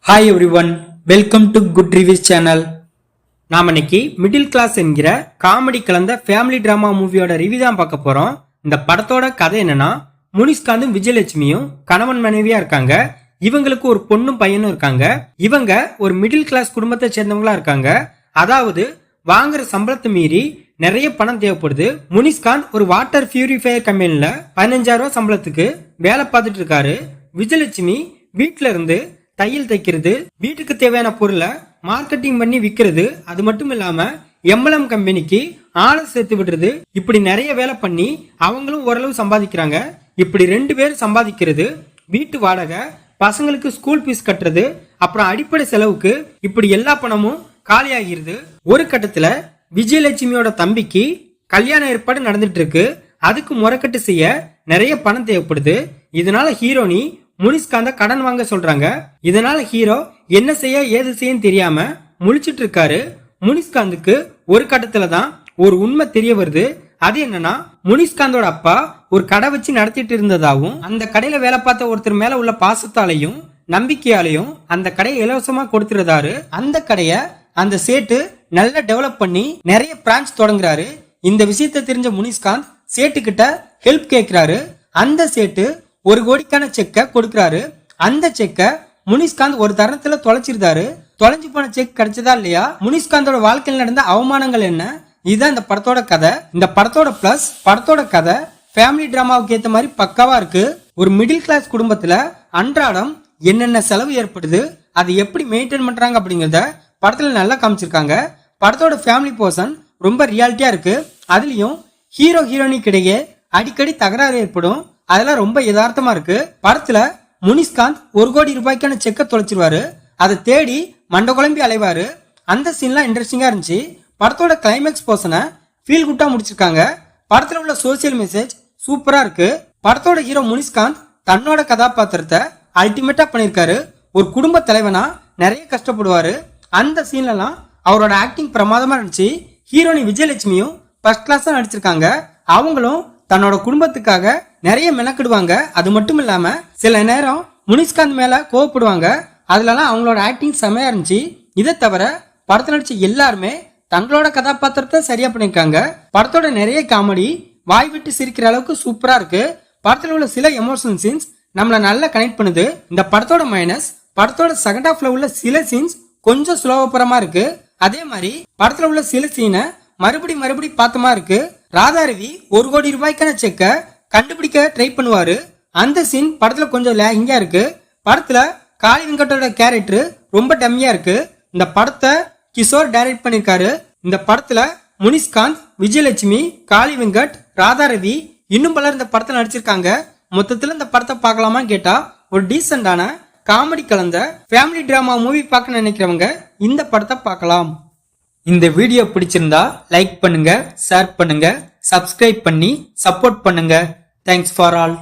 Hi everyone, welcome to good reviews channel. நாம இன்னைக்கு middle class என்கிற காமெடி கலந்த ஃபேமிலி டிராமா மூவியோட ரிவ்யூ தான் பார்க்க போறோம். இந்த படத்தோட கதை என்னன்னா, முனிஷ்காந்தும் விஜயலட்சுமியும் கணவன் மனைவியா இருக்காங்க. இவங்களுக்கு ஒரு பொண்ணும் பையனும் இருக்காங்க. இவங்க ஒரு மிடில் கிளாஸ் குடும்பத்தை சேர்ந்தவங்களா இருக்காங்க. அதாவது வாங்குற சம்பளத்தை மீறி நிறைய பணம் தேவைப்படுது. முனிஷ்காந்த் ஒரு வாட்டர் பியூரிஃபையர் கம்பெனில 15,000 ரூபாய் சம்பளத்துக்கு வேலை பார்த்துட்டு இருக்காரு. விஜயலட்சுமி வீட்டுல இருந்து தையல் தைக்கிறது, வீட்டுக்கு தேவையான பொருளை மார்க்கெட்டிங் பண்ணி விற்கிறது, அது மட்டும் இல்லாம எம்எல்எம் கம்பெனிக்கு ஆளை சேர்த்து விடுறது, இப்படி நிறைய வேலை பண்ணி அவங்களும் ஓரளவு சம்பாதிக்கிறாங்க. இப்படி 2 பேர் சம்பாதிக்கிறது, வீட்டு வாடகை, பசங்களுக்கு ஸ்கூல் ஃபீஸ் கட்டுறது, அப்புறம் அடிப்படை செலவுக்கு, இப்படி எல்லா பணமும் காலியாகிறது. ஒரு கட்டத்துல விஜயலட்சுமியோட தம்பிக்கு கல்யாண ஏற்பாடு நடந்துட்டு இருக்கு. அதுக்கு முறைக்கட்டு செய்ய நிறைய பணம் தேவைப்படுது. இதனால ஹீரோனி முனிஷ்காந்த கடன் வாங்க சொல்றாங்க. இதனால ஹீரோ என்ன செய்ய ஏது செய்ய தெரியாம முழிச்சிட்டு இருக்காரு. முனிஷ்காந்துக்கு ஒரு கட்டத்துல தான் ஒரு உண்மை தெரிய வருது. அது என்னன்னா, முனிஷ்காந்தோட அப்பா ஒரு கடை வச்சு நடத்திட்டு இருந்ததாகவும், அந்த கடையில வேலை பார்த்த ஒருத்தர் மேல உள்ள பாசத்தாலையும் நம்பிக்கையாலையும் அந்த கடையை இலவசமா கொடுத்துருந்தாரு. அந்த கடைய அந்த சேட்டு நல்லா டெவலப் பண்ணி நிறைய பிரான்ச் தொடங்குறாரு. இந்த விஷயத்தை தெரிஞ்ச முனிஷ்காந்த் சேட்டு கிட்ட ஹெல்ப் கேட்கிறாரு. அந்த சேட்டு 1 கோடிக்கான செக்கை கொடுக்கிறாரு. அந்த செக்கை முனிஷ்காந்த் ஒரு தருணத்துல தொலைச்சிருந்தாரு. தொலைஞ்சு போன செக் கிடைச்சதா இல்லையா, முனிஷ்காந்தோட வாழ்க்கையில் நடந்த அவமானங்கள் என்ன, இதுதான் இந்த படத்தோட கதை. இந்த படத்தோட பிளஸ் படத்தோட கதை ஃபேமிலி டிராமாவுக்கு ஏற்ற மாதிரி பக்காவா இருக்கு. ஒரு மிடில் கிளாஸ் குடும்பத்துல அன்றாடம் என்னென்ன செலவு ஏற்படுது, அதை எப்படி மெயின்டைன் பண்றாங்க அப்படிங்கறத படத்துல நல்லா காமிச்சிருக்காங்க. படத்தோட ஃபேமிலி போர்ஷன் ரொம்ப ரியாலிட்டியா இருக்கு. அதுலயும் ஹீரோ ஹீரோனிக்கு இடையே அடிக்கடி தகராறு ஏற்படும். அதெல்லாம் ரொம்ப யதார்த்தமா இருக்கு. படத்துல முனிஷ்காந்த் 1 கோடி ரூபாய்க்கான செக்கை தொலைச்சிருவாரு. அதை தேடி மண்ட குழம்பி அலைவாரு. அந்த சீன்லாம் இன்ட்ரெஸ்டிங்கா இருந்துச்சு. படத்தோட கிளைமேக்ஸ் போர்ஷனை ஃபீல் குட்டா முடிச்சிருக்காங்க. படத்துல உள்ள சோசியல் மெசேஜ் சூப்பரா இருக்கு. படத்தோட ஹீரோ முனிஷ்காந்த் தன்னோட கதாபாத்திரத்தை அல்டிமேட்டா பண்ணிருக்காரு. ஒரு குடும்ப தலைவனா நிறைய கஷ்டப்படுவாரு. அந்த சீன்லாம் அவரோட ஆக்டிங் பிரமாதமா இருந்துச்சு. ஹீரோனி விஜயலட்சுமியும் ஃபர்ஸ்ட் கிளாஸா நடிச்சிருக்காங்க. அவங்களும் தன்னோட குடும்பத்துக்காக நிறைய மெனக்கிடுவாங்க. அது மட்டும் இல்லாம சில நேரம் முனிஷ்காந்த் மேல கோவப்படுவாங்க. அதுலலாம் அவங்களோட ஆக்டிங் செமையா இருந்துச்சு. இதை தவிர படத்துல நடிச்ச எல்லாருமே தங்களோட கதாபாத்திரத்தை சரியா பண்ணிருக்காங்க. படத்தோட நிறைய காமெடி வாய் விட்டு சிரிக்கிற அளவுக்கு சூப்பரா இருக்கு. படத்துல உள்ள சில எமோஷனல் சீன்ஸ் நம்மள நல்லா கனெக்ட் பண்ணுது. இந்த படத்தோட மைனஸ், படத்தோட செகண்ட் ஹாஃப்ல உள்ள சில சீன்ஸ் கொஞ்சம் ஸ்லோவப்புறமா இருக்கு. அதே மாதிரி படத்துல உள்ள சில சீனை மறுபடி பார்த்தமா இருக்கு. ராதாரவி 1 கோடி ரூபாய்க்கான செக்கை கண்டுபிடிக்க ட்ரை பண்ணுவாரு. அந்த சீன் படத்துல கொஞ்சம் லேகிங்கா இருக்கு. படத்துல காளி வெங்கட்டோட கேரக்டர் ரொம்ப டம்மியா இருக்கு. இந்த படத்தை கிஷோர் டைரக்ட் பண்ணிருக்காரு. இந்த படத்துல முனிஷ்காந்த், விஜயலட்சுமி, காளி வெங்கட், ராதாரவி இன்னும் பலர் இந்த படத்தை நடிச்சிருக்காங்க. மொத்தத்துல இந்த படத்தை பார்க்கலாமான்னு கேட்டா ஒரு டீசென்டான காமெடி கலந்த ஃபேமிலி டிராமா மூவி பார்க்க நினைக்கிறவங்க இந்த படத்தை பார்க்கலாம். இந்த வீடியோ பிடிச்சிருந்தா லைக் பண்ணுங்க, ஷேர் பண்ணுங்க, சப்ஸ்கிரைப் பண்ணி சப்போர்ட் பண்ணுங்க. Thanks for all.